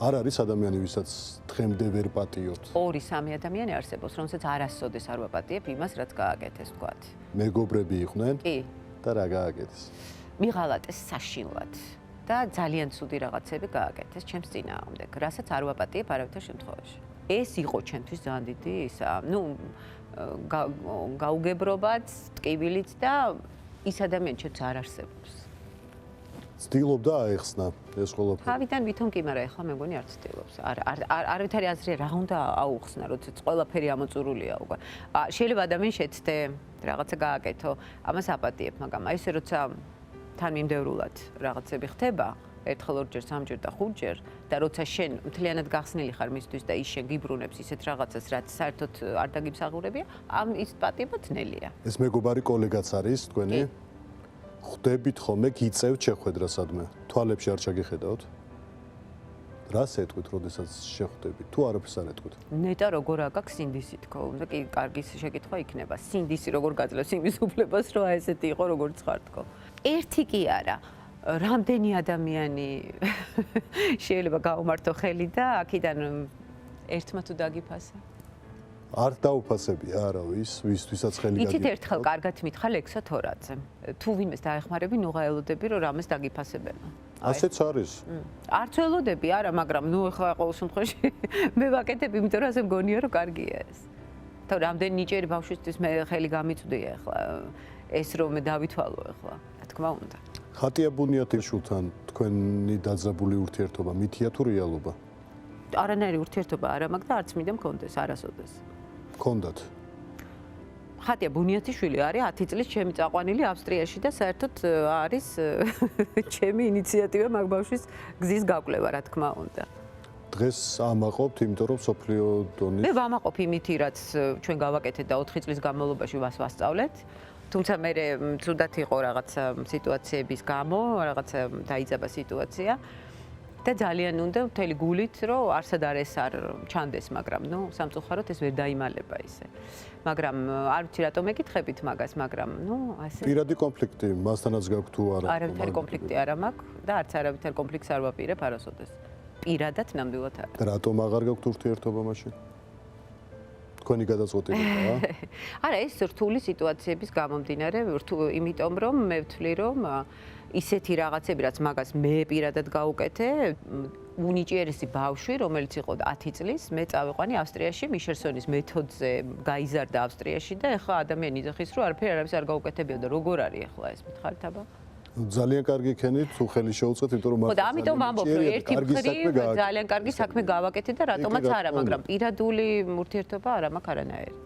არ არის ადამიანი, ვისაც დღემდე ვერ პატიოთ. 2-3 ადამიანი არსებობს, რომელსაც არასოდეს არ ვაპატიებ იმას, რაც გააკეთეს, თქვათ. მეგობრები იყვნენ კი. და რა გააკეთეს? მიღალატეს საშინლად და ძალიან ცუდი რაღაცები გააკეთეს ჩემს წინააღმდეგ, რასაც არ ვაპატიებ არავითარ შემთხვევაში. ეს იყო ჩემთვის ძალიან დიდი ისა, გაუგებრობაც, ტკივილიც და ის ადამიანი ჩემს არ არსებობს. ცდილობდა აეხსნა ეს ყველაფერი. თავიდან ვითომ კი, მაგრამ ეხლა მე მგონი არ ცდილობს. არავითარი აზრია რა უნდა აუხსნა, როდესაც ყველაფერი ამოწურულია უკვე. შეიძლება ადამიანი შეცდე, რაღაცა გააკეთო, ამას აპატიებ, მაგრამ აი ესე როცა თან მიმდევრულად რაღაცები ხდება, ერთხელ, ორჯერ, სამჯერ და ხუთჯერ და როცა შენ მთლიანად გახსნილი ხარ მისთვის და ის შენ გიბრუნებს ისეთ რაღაცას, რაც საერთოდ არ დაგიმსახურებია, ამ ის პატიება ძნელია. ეს მეგობარი კოლეგაც არის თქვენი? ხვდებით ხოლმე გიწევთ შეხვედრა სადმე? თვალებში არ ჩაგიხედავთ? რას ეტყვით, როდესაც შეხვდებით? თუ არაფერს არ ეტყვით? ნეტა როგორ აკაკ სინდისი თქო, უნდა კი კარგი შეკითხვა იქნება. სინდისი როგორ გაძლევს იმის უფლებას, რომ აი ესეთი იყო, როგორც ხარ თქო. ერთი კი არა. რამდენი ადამიანი შეიძლება გაუმართო ხელი და აქედან ერთმა თუ დაგიფასა? არ დაუფასებია არავის, ვისთვისაც ხელი გაგიფასა. იცით ერთხელ კარგად მითხა ლექსა თორაძე. თუ ვინმეს დაეხმარები, ნუ გაელოდები, რომ რამეს დაგიფასებენა. ასეც არის. არც ველოდები, არა, მაგრამ ნუ ეხლა ყოველ შემთხვევაში მე ვაკეთებ, იმიტომ რომ ასე მგონია, რომ კარგია ეს. თავ რამდენი ნიჭიერი ბავშვისთვის მე ხელი გამიწვდია ეხლა ეს რომ მე დავითვალო ეხლა, რა თქმა უნდა. ხატია ბუნიათიშვილთან თქვენი დაძაბული ურთიერთობა მითია თუ რეალობა? არანაირი ურთიერთობა არ მაქვს და არც მინდა მქონდეს არასოდეს. გქონდათ. ხატია ბუნიათიშვილი არის 10 წლის ჩემი წაყვანილი ავსტრიაში და საერთოდ არის ჩემი ინიციატივა მაგ ბავშვის გზის გაკვლევა, რა თქმა უნდა. დღეს ამაყობთ, იმიტომ რომ სოფლიო დონის მე ვამაყობ იმითი, რაც ჩვენ გავაკეთეთ და 4 წლის განმავლობაში ვასწავლეთ. თუმცა მე ცუდად იყო რაღაცა სიტუაციების გამო, რაღაცა დაიძაბა სიტუაცია და ძალიან უნდა მთელი გულით, რომ არსად არის არ ჩანდეს, მაგრამ სამწუხაროდ ეს ვერ დაიმალება ისე. მაგრამ არ ვიცი რატომ ეკითხებით მაგას, მაგრამ ასე. პირადი კონფლიქტი მასთანაც გაქვთ თუ არა? არავითარი კონფლიქტი არ მაქვს და არც არავითარ კონფლიქტს არ ვაპირებ არასოდეს. პირადად ნამდვილად არა. რატომ აღარ გაქვთ ურთიერთობა მაშინ? თქვენი გადაწყვეტილებაა? არა, ეს რთული სიტუაციების გამომდინარე, იმიტომ რომ მე ვთვლი, რომ ისეთი რაღაცები, რაც მაგას მე პირადად გავუკეთე, უნიჭიერესი ბავშვი, რომელიც იყო 10 წლის, მე წავიყვანი ავსტრიაში, მიშერსონის მეთოდზე გაიზარდა ავსტრიაში და ეხლა ადამიანი იძახის, რომ არაფერი არავის არ გაუკეთებია და როგორ არის ეხლა ეს მითხარით აბა? ძალიან კარგი ქენით, თუ ხელი შეუწყეთ, იმიტომ რომ ხო და ამიტომ ვამბობ, რომ ერთი მხრივ ძალიან კარგი საქმე გავაკეთე და რატომაც არა, მაგრამ პირადული ურთიერთობა არ მაქვს არანაირი.